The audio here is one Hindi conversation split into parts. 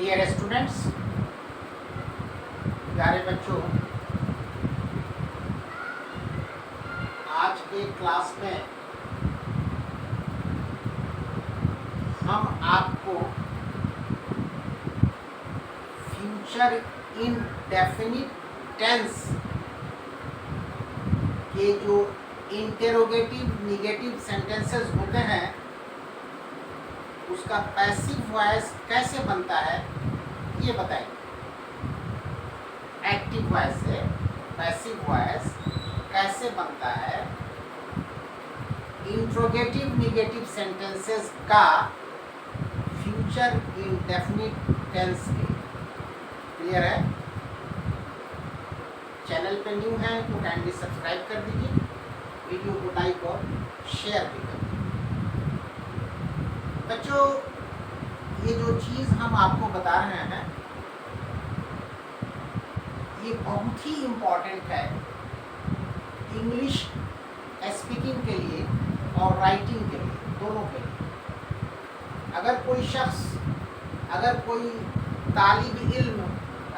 डियर स्टूडेंट्स, प्यारे बच्चों, आज के क्लास में हम आपको फ्यूचर इंडेफिनिट टेंस के जो इंटेरोगेटिव निगेटिव सेंटेंसेस होते हैं उसका पैसिव वॉइस कैसे बनता है ये बताएंगे। एक्टिव वॉइस से पैसिव वॉइस कैसे बनता है, इंट्रोगेटिव निगेटिव सेंटेंसेस का फ्यूचर इंडेफिनिट टेंस के। क्लियर है? चैनल पे न्यू है तो काइंडली सब्सक्राइब कर दीजिए, वीडियो को लाइक और शेयर भी कर दीजिए। बच्चों, ये जो चीज़ हम आपको बता रहे हैं ये बहुत ही इम्पॉर्टेंट है इंग्लिश स्पीकिंग के लिए और राइटिंग के लिए, दोनों के लिए। अगर कोई शख्स, अगर कोई तालिब इल्म,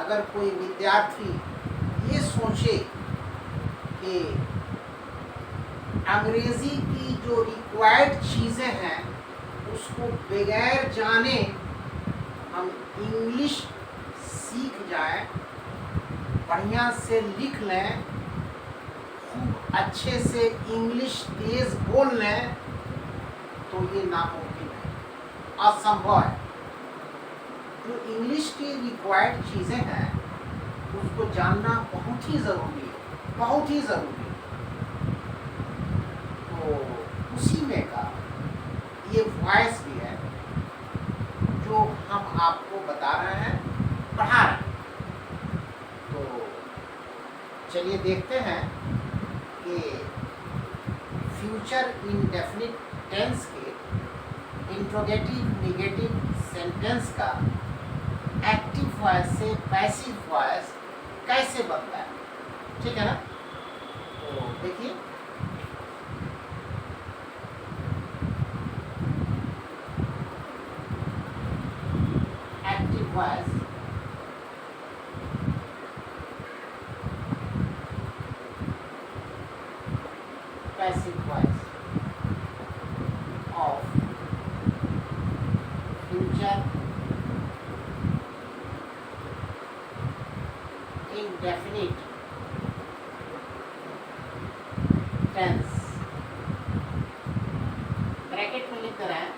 अगर कोई विद्यार्थी ये सोचे कि अंग्रेज़ी की जो रिक्वायर्ड चीज़ें हैं उसको बगैर जाने हम इंग्लिश सीख जाएं, बढ़िया से लिख लें, खूब अच्छे से इंग्लिश तेज बोल लें, तो ये नामुमकिन है, असंभव है। जो इंग्लिश की रिक्वायर्ड चीज़ें हैं उसको जानना बहुत ही ज़रूरी है, बहुत ही ज़रूरी है। तो उसी में का ये वॉइस भी है जो हम आपको बता रहे हैं, पढ़ा रहे हैं। तो चलिए देखते हैं कि फ्यूचर इंडेफिनिट टेंस के इंट्रोगेटिव निगेटिव सेंटेंस का एक्टिव वॉइस से पैसिव वॉइस कैसे बनता है। ठीक है ना? तो देखिए, active voice passive voice of future indefinite tense. Bracket में लिख रहे हैं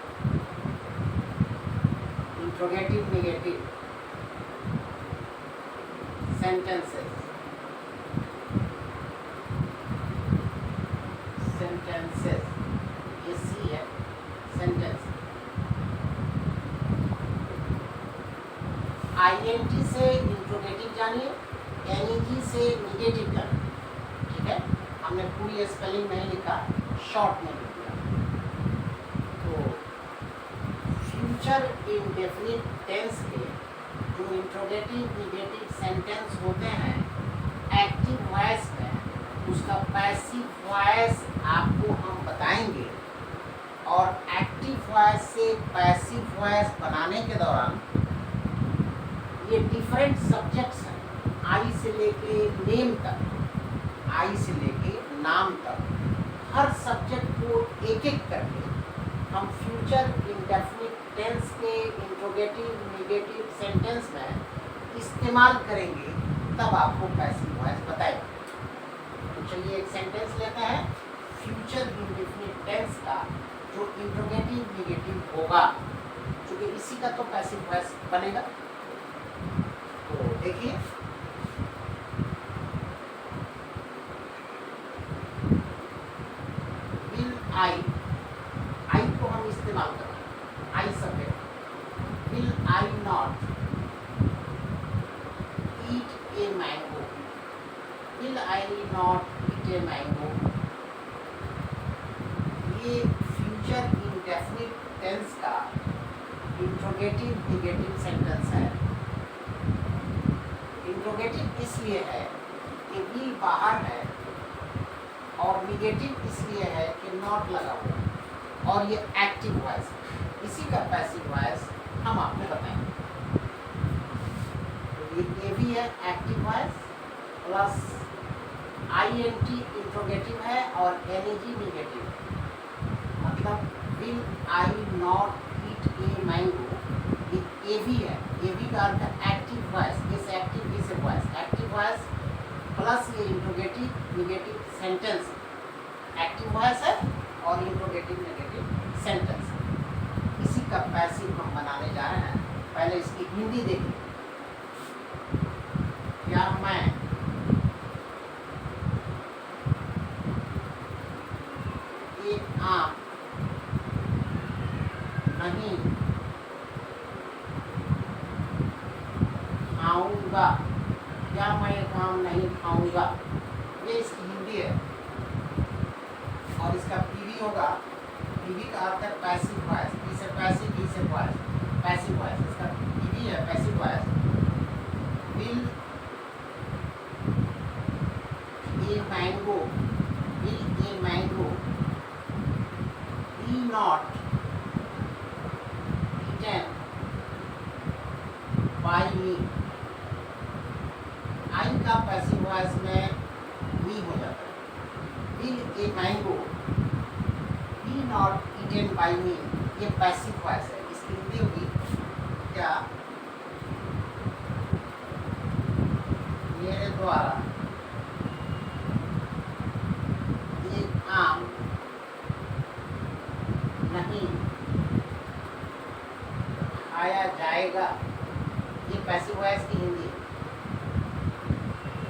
इंट्रोगेटिव निगेटिव सेंटेंसेस, सेंटेंसेस ये सी है, सेंटेंस। आईएनटी से इंट्रोगेटिव जानिए, एनईजी से निगेटिव जानिए। ठीक है, हमने पूरी स्पेलिंग नहीं लिखा, शॉर्ट में लिख दिया। तो फ्यूचर इंडेफिनिट टेंस के जो इंट्रोगेटिव निगेटिव सेंटेंस होते हैं एक्टिव वॉइस में, उसका पैसिव वॉइस आपको हम बताएंगे। और एक्टिव वॉइस से पैसिव वॉइस बनाने के दौरान ये डिफरेंट सब्जेक्ट्स हैं, आई से लेके नेम तक, आई से लेके नाम तक, हर सब्जेक्ट को एक एक करके हम फ्यूचर इंडेफिनिट टेंस के इंट्रोगेटिव निगेटिव सेंटेंस में इस्तेमाल करेंगे, तब आपको पैसिव वॉइस बताएगा। तो चलिए एक सेंटेंस लेते हैं फ्यूचर इंडेफिनिट टेंस का जो इंट्रोगेटिव निगेटिव होगा, क्योंकि इसी का तो पैसिव वॉइस बनेगा। तो देखिए, विल आई, आई को हम इस्तेमाल करें, I subject. Will I not eat a mango, will I not eat a mango, ये फ्यूचर इंडेफिनिट टेंस का इंट्रोगेटिव निगेटिव सेंटेंस है। इंट्रोगेटिव इसलिए है कि विल बाहर है, और निगेटिव इसलिए है कि नॉट लगा हुआ है, और ये एक्टिव वॉइस है। इसी का पैसिव वॉइस हम आपको बताएंगे। ये भी है active voice plus INT interrogative है और NEG निगेटिव। मतलब will I not eat a mango, ये भी है। ये भी का अर्थ है एक्टिव वॉइस, इस एक्टिव इस वॉइस, एक्टिव वॉइस प्लस ये interrogative negative sentence, active voice है और इंट्रोगेटिव निगेटिव सेंटेंस। इसी का पैसिव हम बनाने जा रहे हैं। पहले इसकी हिंदी देखिए। क्या मैं एक आम नहीं खाऊंगा, क्या मैं एक आम नहीं खाऊंगा, ये इसकी हिंदी है। और इसका पीवी होगा, पीवी का अर्थ है पैसिव वॉइस, इसे पैसिव इसे वॉइस, पैसिव वॉइस इसका पीवी है, passive voice. Will a mango, will a mango be not eaten by me. I का पैसिव वॉइस में मी हो जाता है। Will a mango be not eaten by me, ये पैसिव वॉइस है। इसकी हिंदी होगी क्या मेरे द्वारा एक आम नहीं खाया जाएगा, ये पैसिव वॉइस की हिंदी है।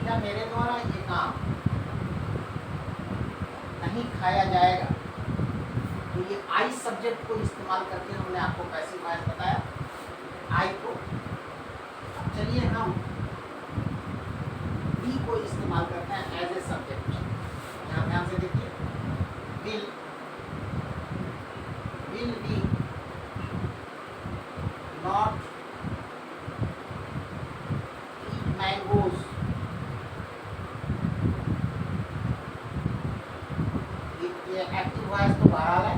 क्या मेरे द्वारा एक आम नहीं खाया जाएगा, तो ये आई सब्जेक्ट को इस्तेमाल करके हमने आपको पैसिव वॉइस बताया, आई को। अब चलिए हम बी को इस्तेमाल करते हैं एज ए सब्जेक्ट। यहाँ ध्यान से देखिए, will be not eat mangoes, ये एक्टिव वॉइस तो बहरहाल है,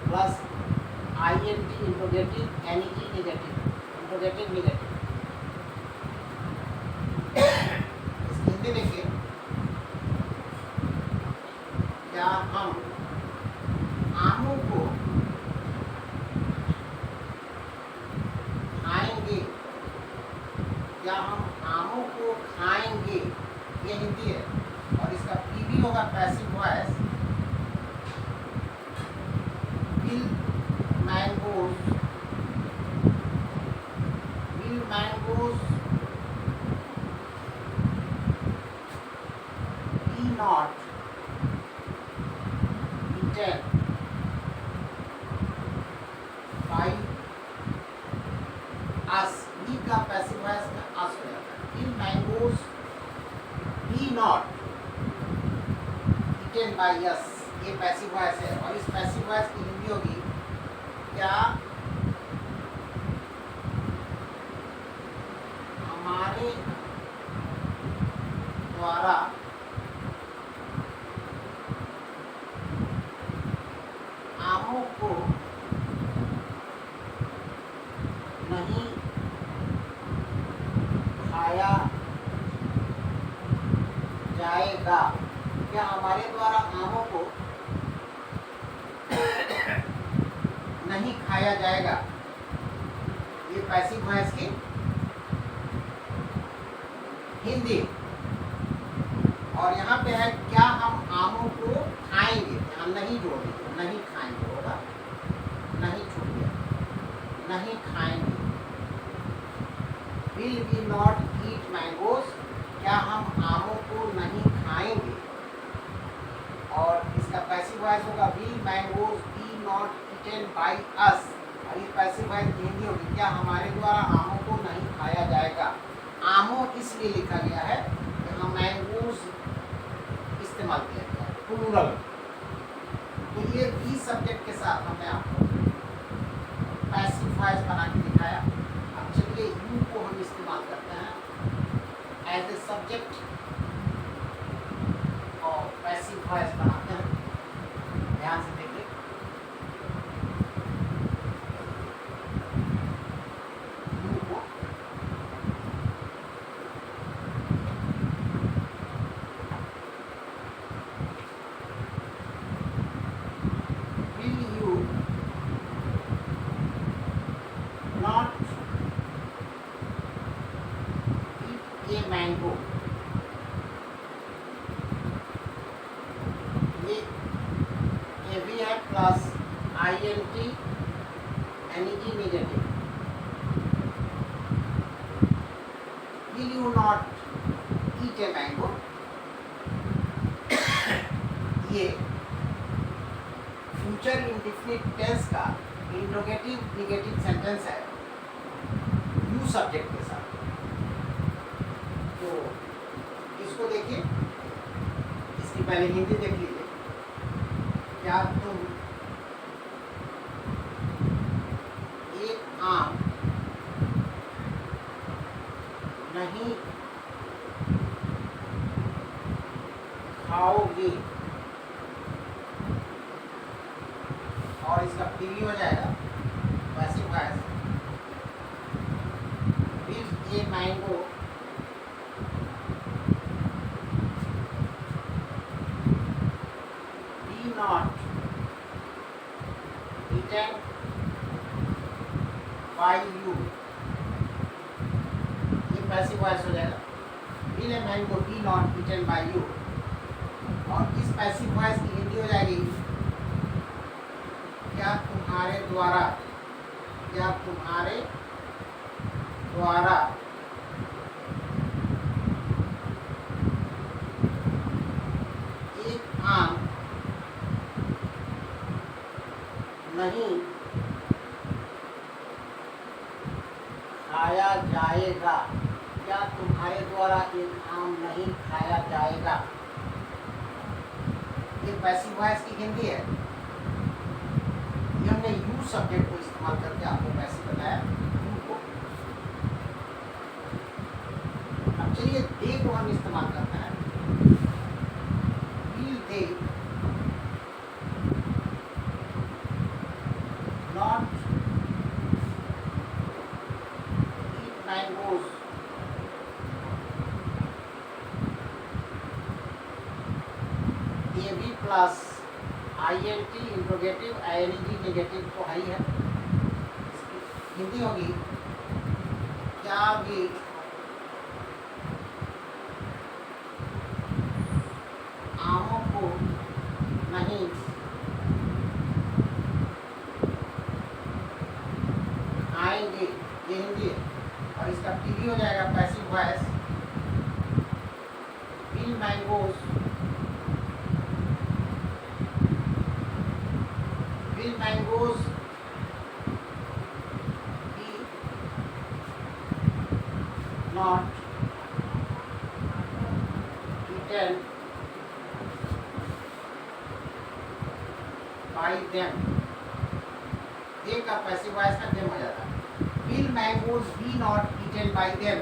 plus INT interrogative, NEG negative, interrogative negative. इसकी हिंदी देखिए, क्या हम आमों को खाएंगे, क्या हम आमों को खाएंगे, ये हिंदी है। और इसका पीवी होगा passive voice, will mangoes be not eaten by us, B का पैसिव वॉइस में अस हो जाता है। Will mangoes be not eaten by us, ये पैसिव वॉइस है। और इस पैसिव वॉइस की हिंदी होगी क्या हमारे द्वारा आमों को नहीं खाया जाएगा, क्या हमारे द्वारा आमों को नहीं खाया जाएगा, ये पैसिव वॉइस की हिंदी। और यहाँ पे है क्या हम आमों को खाएंगे, यहाँ नहीं जोड़ दीजिए, नहीं खाएंगे होगा, नहीं छूट गया, नहीं खाएंगे। Will we not eat mangoes, क्या हम आमों को नहीं खाएंगे। और इसका पैसिव वॉइस होगा will mangoes be not eaten by us. और ये पैसिव वॉइस की हिंदी होगी क्या हमारे द्वारा आमों को नहीं खाया जाएगा। आमों इसलिए लिखा गया है, यहाँ मैंगोज इस्तेमाल किया गया है, प्लूरल। तो ये बी सब्जेक्ट के साथ हमने आपको पैसिव वॉइस बना के दिखाया। अब चलिए यू को हम इस्तेमाल करते हैं एज ए सब्जेक्ट और पैसिव वॉइस बनाते हैं। ध्यान से देखिए, यू को INT NEG negative. Will you not eat a mango? ये फ्यूचर इंडेफिनिट टेंस का इंट्रोगेटिव निगेटिव सेंटेंस है यू सब्जेक्ट के साथ। तो इसको देखिए, इसकी पहले हिंदी देख लीजिए। क्या तुम एक आम नहीं खाओगे? और इसका पीवी हो जाएगा passive voice. Will a mango be not eaten by you? ये पैसिव वॉइस हो जाएगा। Will a mango be not eaten by you. और इस पैसिव वॉइस की हिंदी हो जाएगी क्या तुम्हारे द्वारा एक आम नहीं खाया जाएगा? क्या तुम्हारे द्वारा एक आम नहीं खाया जाएगा? ये पैसिव वॉइस की हिंदी है। हमने यू सब्जेक्ट को इस्तेमाल करके आपको पैसिव बताया यू को। अब चलिए दे को हम इस्तेमाल करते हैं। Will they not eat mangoes? A B plus INT interrogative ING negative तो है ही है। हिंदी होगी क्या भी आमों को नहीं खाएंगे? ये हिंदी है। और इसका पीवी हो जाएगा passive voice. Will mangoes be not eaten by them? दे का पैसिव वॉइस में देम हो जाता है। Will mangoes be not eaten by them?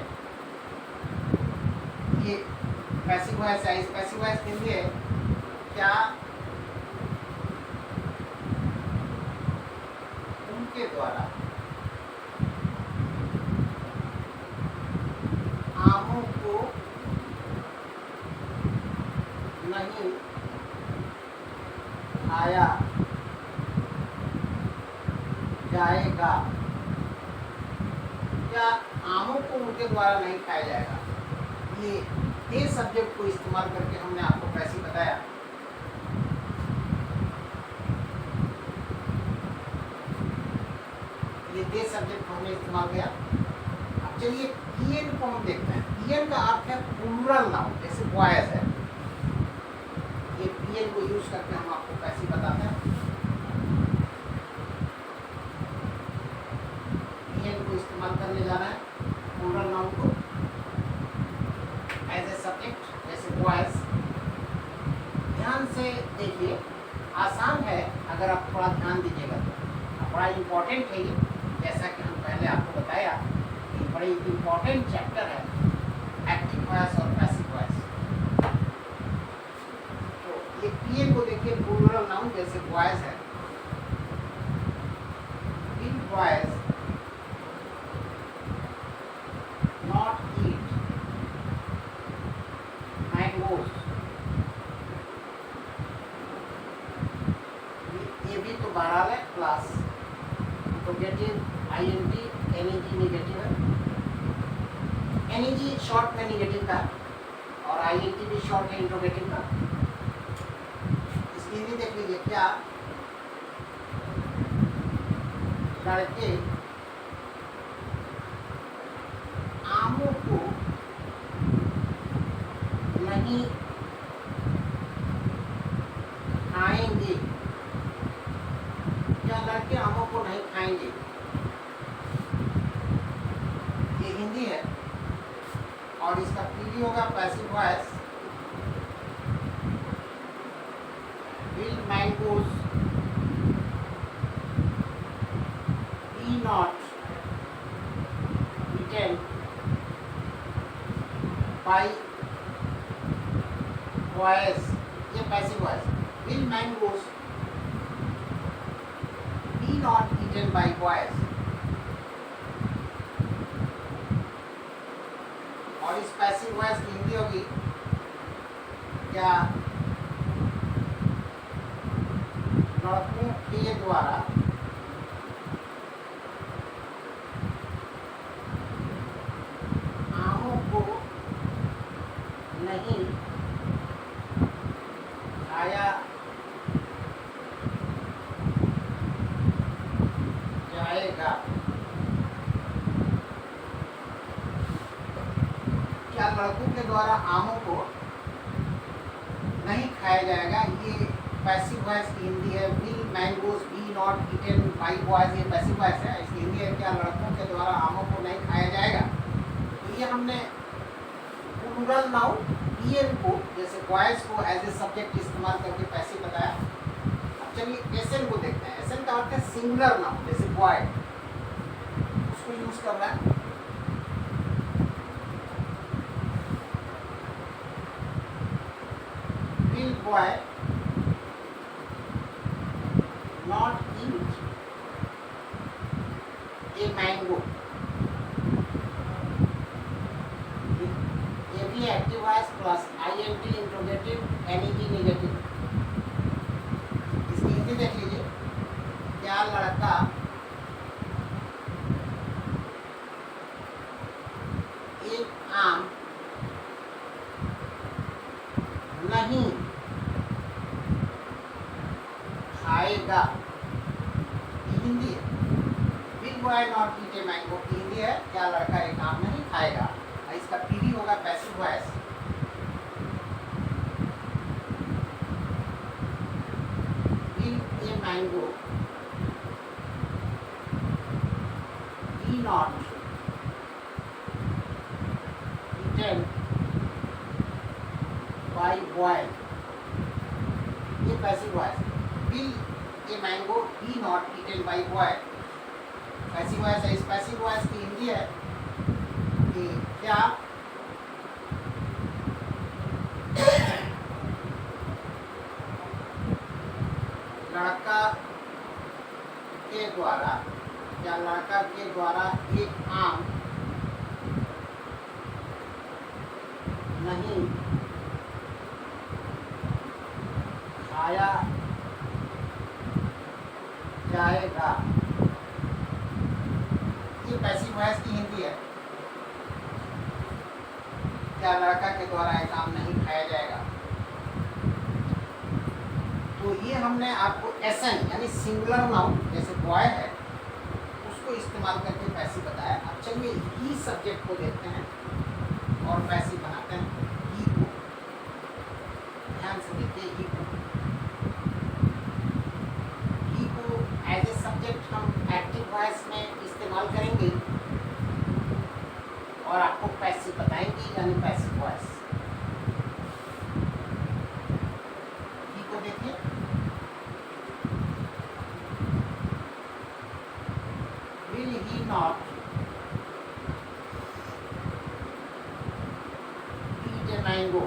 ये पैसिव वॉइस है। इस पैसिव वॉइस के लिए क्या उनके द्वारा आमों को नहीं खाया जाएगा? क्या आमों को उनके द्वारा नहीं खाया जाएगा? ये सब्जेक्ट को इस्तेमाल करके हमने आपको पैसिव बताया। ये दे सब्जेक्ट को हमने इस्तेमाल किया। अब चलिए पीएन को हम देखते हैं। पीएन का अर्थ है प्लूरल नाउन, जैसे बॉयज है। ये पीएन को यूज करके हम आपको पैसिव बताते हैं। पीएन को इस्तेमाल करने जाना है प्लूरल नाउन को एज ए सब्जेक्ट, जैसे बॉयज। ध्यान से देखिए, आसान है अगर आप थोड़ा ध्यान दीजिएगा तो। बड़ा इम्पोर्टेंट है ये, जैसा कि हम पहले आपको बताया, ये बड़ी इम्पोर्टेंट चैप्टर है एक्टिव वॉइस और पैसिव वॉइस। तो ये पीएन को देखिए, प्लूरल नाउन जैसे बॉयज है। In boys not eat mangoes. ये भी तो बहरहाल है plus interrogative INT NEG negative है। NEG शॉर्ट में नेगेटिव का और INT भी शॉर्ट है इंट्रोगेटिव का। इसकी हिंदी देख लीजिए, क्या लड़के आमों को नहीं खाएंगे। क्या लड़के आमों को नहीं खाएंगे? ये हिंदी है और इसका पीडी होगा passive voice. Will mangoes be not eaten by voice, ये passive voice. Will mangoes be not eaten by voice. और इस पैसिव वॉइस की हिंदी होगी क्या लड़कों के द्वारा आमों को नहीं खाया जाएगा। क्या लड़कों के द्वारा आमों को नहीं खाया जाएगा? ये पैसिव वॉइस की हिंदी है। Will mangoes be not eaten by boys, ये पैसिव वॉइस है। इसकी हिंदी है क्या लड़कों के द्वारा आमों को नहीं खाया जाएगा। तो ये हमने प्लूरल नाउन ईएन को, जैसे बॉयज को एज ए सब्जेक्ट इस्तेमाल करके पैसिव बताया। अब चलिए एसएन को देखते हैं। एसएन का अर्थ है सिंगुलर नाउन, जैसे बॉय, उसको यूज कर रहा है। Will boy not eat a mango। ये भी active voice plus INT interrogative NEG negative. इसकी हिंदी देख लीजिए। क्या लड़का एक आम नहीं खाएगा? हिंदी है। Will boy not eat a mango की हिंदी है क्या लड़का एक आम नहीं खाएगा। इसका पीडी होगा passive voice. Will a mango be not eaten by boy, ये passive voice. Will a mango be not eaten by boy? Passive voice है। इस पैसिव वॉइस की हिंदी है कि क्या लड़का के द्वारा, क्या लड़का के द्वारा एक आम नहीं खाया जाएगा। ये पैसिव वॉइस की हिंदी है क्या लड़का के द्वारा एक काम नहीं खाया जाएगा। तो ये हमने आपको एसएन यानी सिंगुलर नाउन जैसे बॉय है उसको इस्तेमाल करके पैसिव बताया। अब चलिए ही सब्जेक्ट को देखते हैं और पैसिव बनाते हैं। ही को ध्यान से देखिए। ही को एज ए सब्जेक्ट हम एक्टिव वॉइस में इस्तेमाल करेंगे और आपको पैसिव बताएंगे यानी पैसिव वॉइस। ही को देखिए। Will he not eat a mango.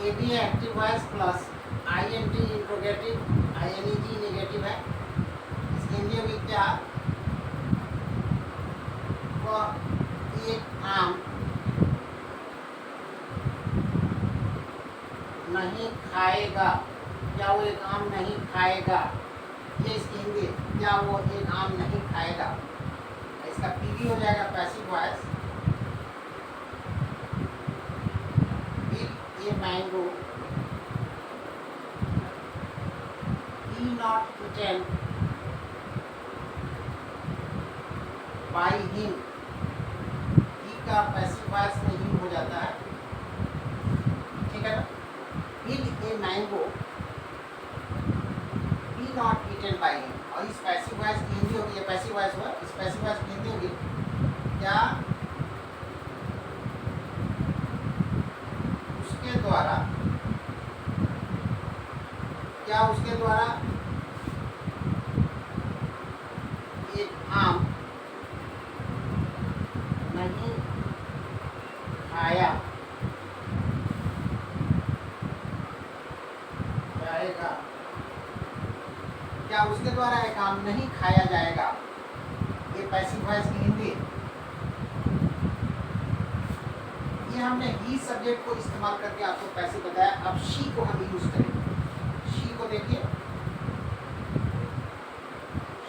ये भी है active voice plus INT interrogative INEG negative है। इसकी हिंदी होगी क्या वह एक आम नहीं खाएगा। क्या वो एक आम नहीं खाएगा, ये इसकी हिंदी है क्या वो एक आम नहीं खाएगा। इसका पीवी हो जाएगा passive voice. Will a mango be not eaten by him, he का पैसिव वॉइस में him हो जाता है, ठीक है ना। Will a mango be not eaten by him, और इस पैसिव वॉइस की हिंदी होगी, ये पैसिव वॉइस हुआ, इस पैसिव वॉइस की हिंदी होगी क्या उसके द्वारा, क्या उसके द्वारा एक आम नहीं खाया जाएगा, क्या उसके द्वारा एक आम नहीं खाया जाएगा, ये पैसिव वॉइस की हिंदी। ये हमने ही सब्जेक्ट को इस्तेमाल करके आपको पैसिव बताया। अब शी को हम यूज करेंगे। शी को देखिए,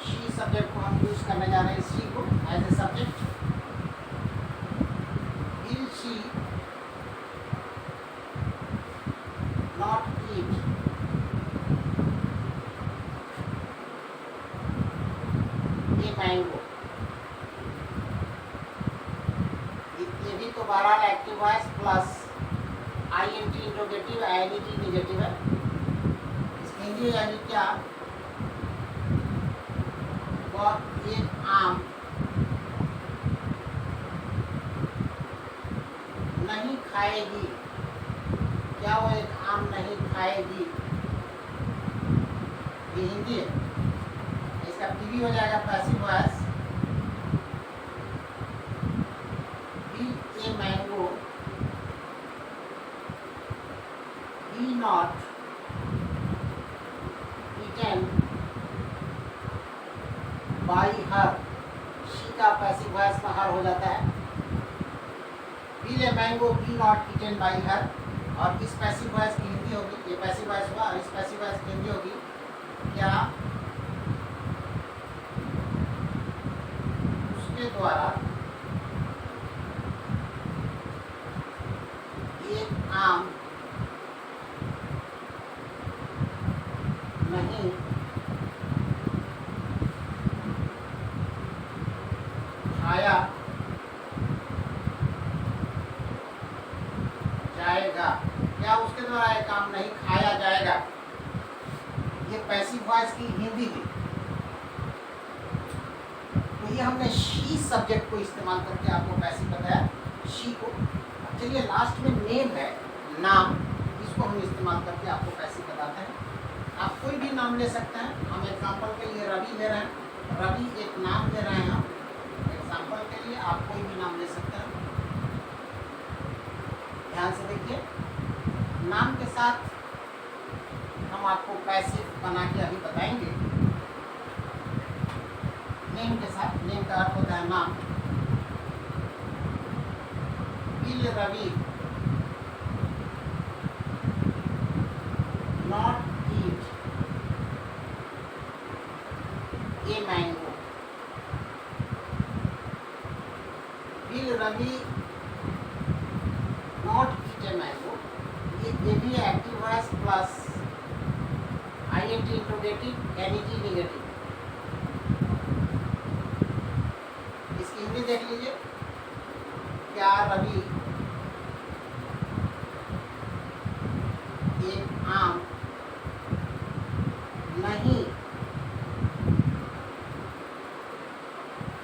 शी सब्जेक्ट को हम यूज करने जा रहे हैं, शी को as a subject. Will she not eat a mango, ये भी तो बहरहाल active voice plus INT interrogative INT negative है। इसकी हिंदी यानी क्या, वह एक आम नहीं खाएगी, क्या वो एक आम नहीं खाएगी, ये हिंदी है। इसका पीवी हो जाएगा passive voice, a mango be not eaten by her, she का पैसिव वॉइस में हर हो जाता है। will a mango be not eaten by her, और इस पैसिव वॉइस की हिंदी होगी, ये पैसिव वॉइस हुआ, और इस पैसिव वॉइस की हिंदी होगी क्या उसके द्वारा एक आम नहीं खाया जाएगा, क्या उसके द्वारा एक आम नहीं खाया जाएगा, ये पैसिव वॉइस की हिंदी थी। तो ये हमने शी सब्जेक्ट को इस्तेमाल करके आपको पैसिव बताया, शी को। चलिए लास्ट में नेम है, नाम, इसको हम इस्तेमाल करके आपको पैसिव बताते हैं। आप कोई भी नाम ले सकते हैं। हम एग्जांपल के लिए रवि ले रहे हैं, रवि एक नाम ले रहे हैं हम एग्जांपल के लिए, आप कोई भी नाम ले सकते हैं। ध्यान से देखिए, नाम के साथ हम आपको पैसिव बना के अभी बताएंगे। नेम के साथ, नेम का अर्थ होता है नाम। will Ravi not eat a mango, will Ravi not eat a mango, ये भी active voice plus INT interrogative NET negative. इसकी हिंदी देख लीजिए, क्या रवि एक आम नहीं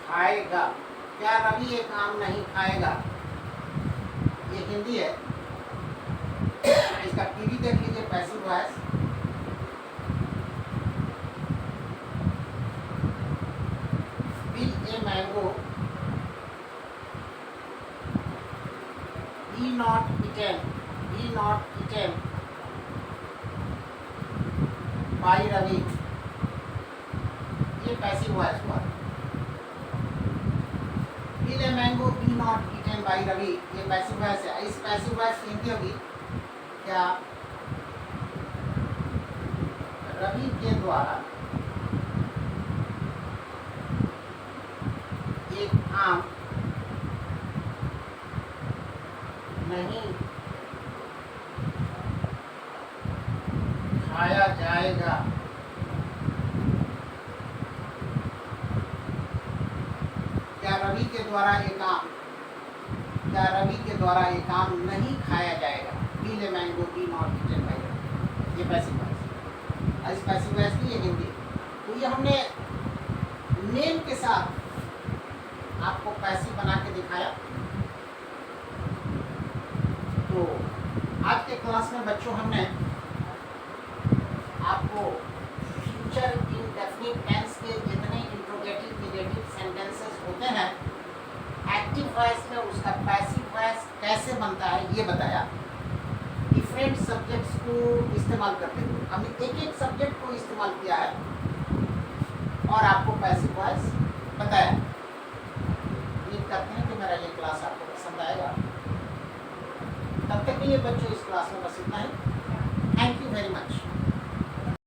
खाएगा, क्या रवि एक आम नहीं खाएगा, ये हिंदी है। इसका पीवी देख लीजिए, passive voice. Will a mango be not eaten by Ravi, ये पैसिव वॉइस हुआ। will a mango be not eaten by Ravi, ये पैसिव वॉइस है। इस पैसिव वॉइस की हिंदी होगी क्या रवि के द्वारा एक आम नहीं खाया जाएगा, द्वारा ये काम या रवि के द्वारा ये काम नहीं खाया जाएगा। पीले मैंगो टी नॉट ईटन बाय रवि, ये पैसिव वॉइस। आज पैसिव वॉइस की ये हिंदी। तो ये हमने नेम के साथ आपको पैसिव बना के दिखाया। तो आज के क्लास में बच्चों हमने आपको फ्यूचर इंडेफिनिट टेंस के जितने इंट्रोगेटिव नेगेटिव सेंटेंसेस होते हैं एक्टिव वॉइस में उसका पैसिव वॉइस कैसे बनता है ये बताया। डिफरेंट सब्जेक्ट्स को इस्तेमाल करते हुए हमने एक एक सब्जेक्ट को इस्तेमाल किया है और आपको पैसिव वॉइस बताया। उम्मीद करते हैं कि मेरा ये क्लास आपको पसंद आएगा। तब तक के लिए बच्चों इस क्लास में बस इतना ही। Thank you very much.